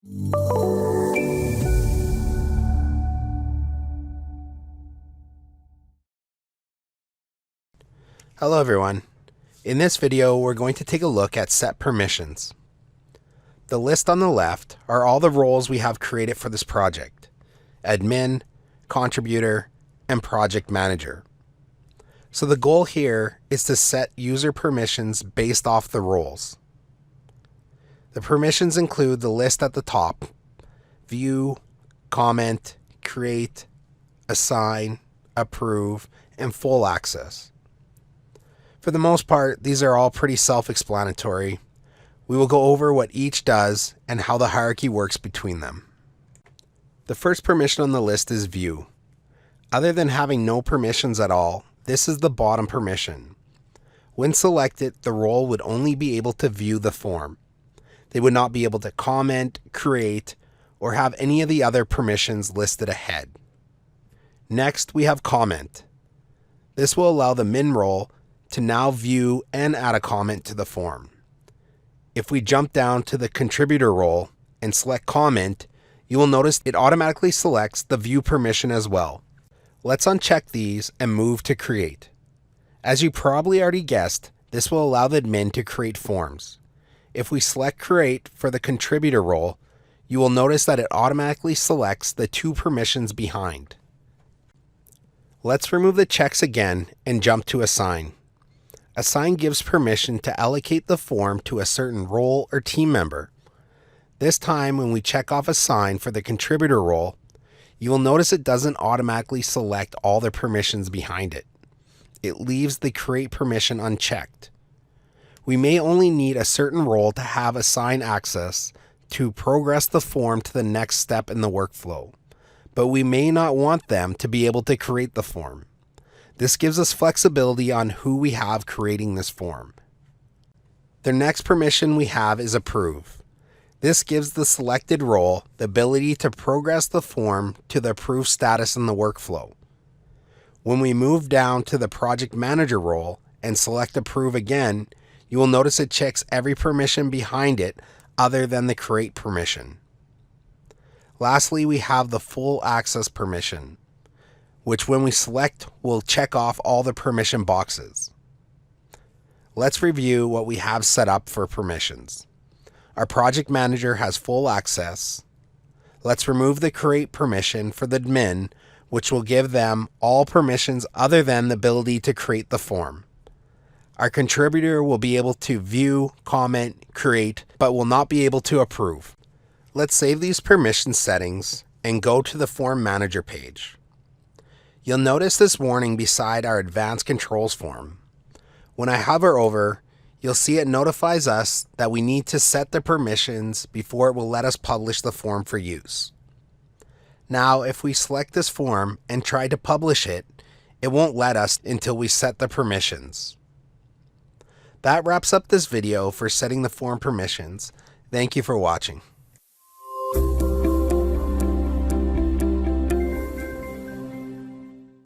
Hello everyone. In this video, we're going to take a look at set permissions. The list on the left are all the roles we have created for this project: admin, contributor, and project manager. So the goal here is to set user permissions based off the roles. The permissions include the list at the top: view, comment, create, assign, approve, and full access. For the most part, these are all pretty self-explanatory. We will go over what each does and how the hierarchy works between them. The first permission on the list is view. Other than having no permissions at all, this is the bottom permission. When selected, the role would only be able to view the form. They would not be able to comment, create, or have any of the other permissions listed ahead. Next, we have comment. This will allow the min role to now view and add a comment to the form. If we jump down to the contributor role and select comment, you will notice it automatically selects the view permission as well. Let's uncheck these and move to create. As you probably already guessed, this will allow the admin to create forms. If we select create for the contributor role, you will notice that it automatically selects the two permissions behind. Let's remove the checks again and jump to assign. Assign gives permission to allocate the form to a certain role or team member. This time, when we check off assign for the contributor role, you will notice it doesn't automatically select all the permissions behind it. It leaves the create permission unchecked. We may only need a certain role to have assign access to progress the form to the next step in the workflow, but we may not want them to be able to create the form. This gives us flexibility on who we have creating this form. The next permission we have is approve. This gives the selected role the ability to progress the form to the approved status in the workflow. When we move down to the project manager role and select approve again, you will notice it checks every permission behind it other than the create permission. Lastly, we have the full access permission, which when we select will check off all the permission boxes. Let's review what we have set up for permissions. Our project manager has full access. Let's remove the create permission for the admin, which will give them all permissions other than the ability to create the form. Our contributor will be able to view, comment, create, but will not be able to approve. Let's save these permission settings and go to the form manager page. You'll notice this warning beside our advanced controls form. When I hover over, you'll see it notifies us that we need to set the permissions before it will let us publish the form for use. Now, if we select this form and try to publish it, it won't let us until we set the permissions. That wraps up this video for setting the form permissions. Thank you for watching.